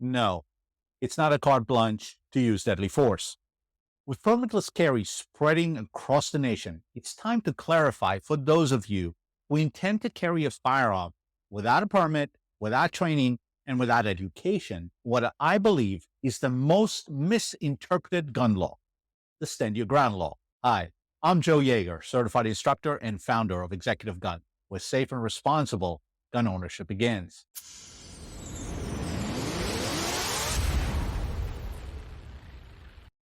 No, it's not a carte blanche to use deadly force. With permitless carry spreading across the nation, it's time to clarify for those of you who intend to carry a firearm without a permit, without training, and without education, what I believe is the most misinterpreted gun law, the Stand Your Ground law. Hi, I'm Joe Yeager, certified instructor and founder of Executive Gun, where safe and responsible gun ownership begins.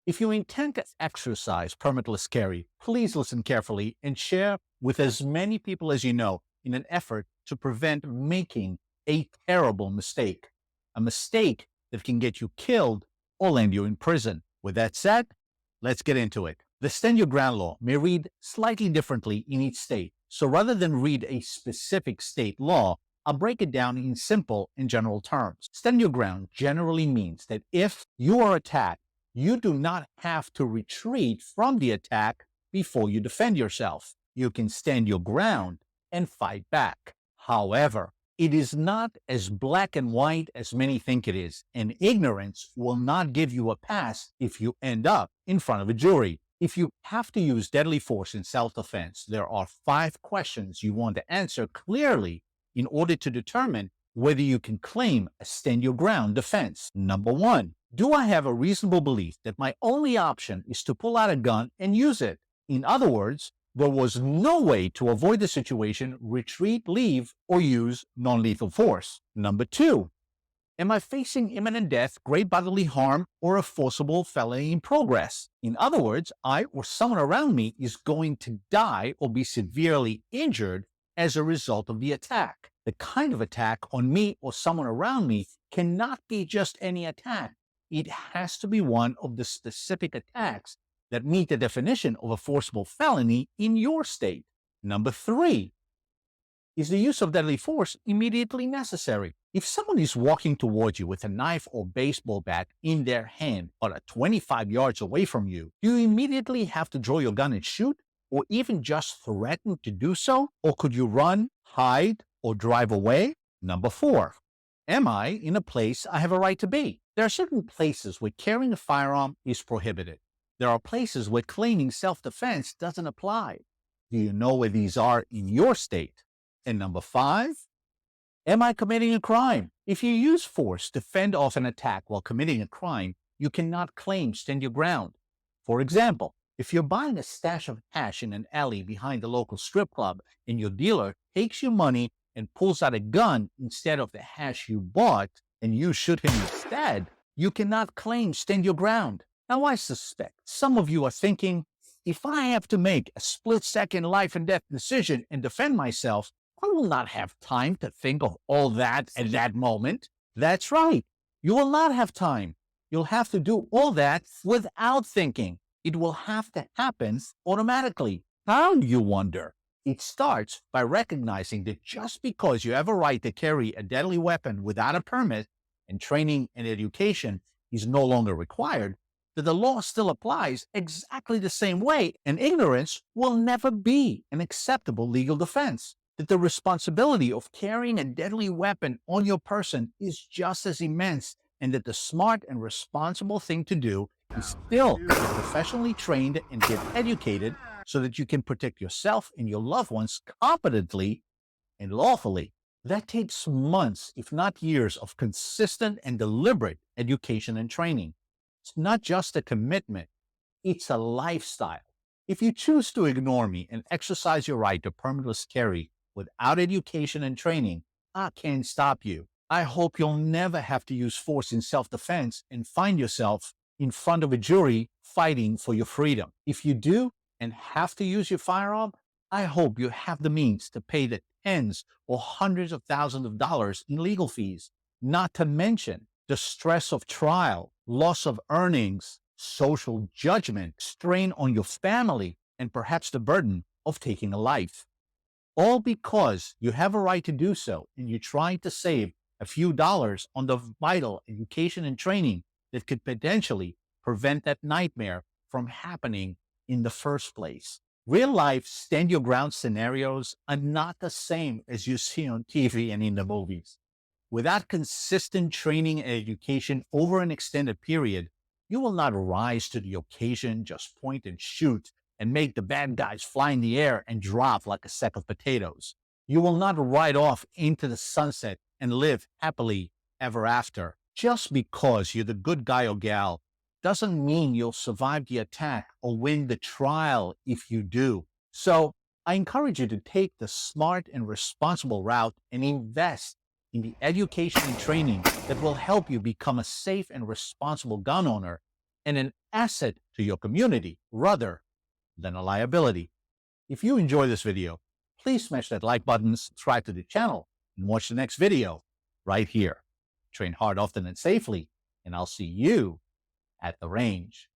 If you intend to exercise permitless carry, please listen carefully and share with as many people as you know in an effort to prevent making a terrible mistake, a mistake that can get you killed or land you in prison. With that said, let's get into it. The Stand Your Ground law may read slightly differently in each state, so rather than read a specific state law, I'll break it down in simple and general terms. Stand your ground generally means that if you are attacked, you do not have to retreat from the attack before you defend yourself. You can stand your ground and fight back. However, it is not as black and white as many think it is, and ignorance will not give you a pass if you end up in front of a jury. If you have to use deadly force in self-defense, there are 5 questions you want to answer clearly in order to determine whether you can claim a stand your ground defense. Number 1, do I have a reasonable belief that my only option is to pull out a gun and use it? In other words, there was no way to avoid the situation, retreat, leave, or use non-lethal force. Number 2, am I facing imminent death, great bodily harm, or a forcible felony in progress? In other words, I or someone around me is going to die or be severely injured as a result of the attack. The kind of attack on me or someone around me cannot be just any attack. It has to be one of the specific attacks that meet the definition of a forcible felony in your state. Number 3, is the use of deadly force immediately necessary? If someone is walking towards you with a knife or baseball bat in their hand, but 25 yards away from you, do you immediately have to draw your gun and shoot, or even just threaten to do so? Or could you run, hide, or drive away? Number 4, am I in a place I have a right to be? There are certain places where carrying a firearm is prohibited. There are places where claiming self-defense doesn't apply. Do you know where these are in your state? And number 5, am I committing a crime? If you use force to fend off an attack while committing a crime, you cannot claim stand your ground. For example, if you're buying a stash of hash in an alley behind the local strip club and your dealer takes your money and pulls out a gun instead of the hash you bought and you shoot him instead, you cannot claim stand your ground. Now, I suspect some of you are thinking, if I have to make a split-second life and death decision and defend myself, I will not have time to think of all that at that moment. That's right. You will not have time. You'll have to do all that without thinking. It will have to happen automatically. How, you wonder? It starts by recognizing that just because you have a right to carry a deadly weapon without a permit and training and education is no longer required, that the law still applies exactly the same way, and ignorance will never be an acceptable legal defense. That the responsibility of carrying a deadly weapon on your person is just as immense, and that the smart and responsible thing to do is still get professionally trained and get educated so that you can protect yourself and your loved ones competently and lawfully. That takes months, if not years, of consistent and deliberate education and training. It's not just a commitment, it's a lifestyle. If you choose to ignore me and exercise your right to permitless carry without education and training, I can't stop you. I hope you'll never have to use force in self-defense and find yourself in front of a jury fighting for your freedom. If you do and have to use your firearm, I hope you have the means to pay the tens or hundreds of thousands of dollars in legal fees, not to mention the stress of trial, loss of earnings, social judgment, strain on your family, and perhaps the burden of taking a life. All because you have a right to do so and you're trying to save a few dollars on the vital education and training that could potentially prevent that nightmare from happening in the first place. Real life stand your ground scenarios are not the same as you see on TV and in the movies. Without consistent training and education over an extended period, you will not rise to the occasion, just point and shoot, and make the bad guys fly in the air and drop like a sack of potatoes. You will not ride off into the sunset and live happily ever after. Just because you're the good guy or gal doesn't mean you'll survive the attack or win the trial if you do. So I encourage you to take the smart and responsible route and invest in the education and training that will help you become a safe and responsible gun owner and an asset to your community rather than a liability. If you enjoy this video, please smash that like button, subscribe to the channel, and watch the next video right here. Train hard, often, and safely, and I'll see you at the range.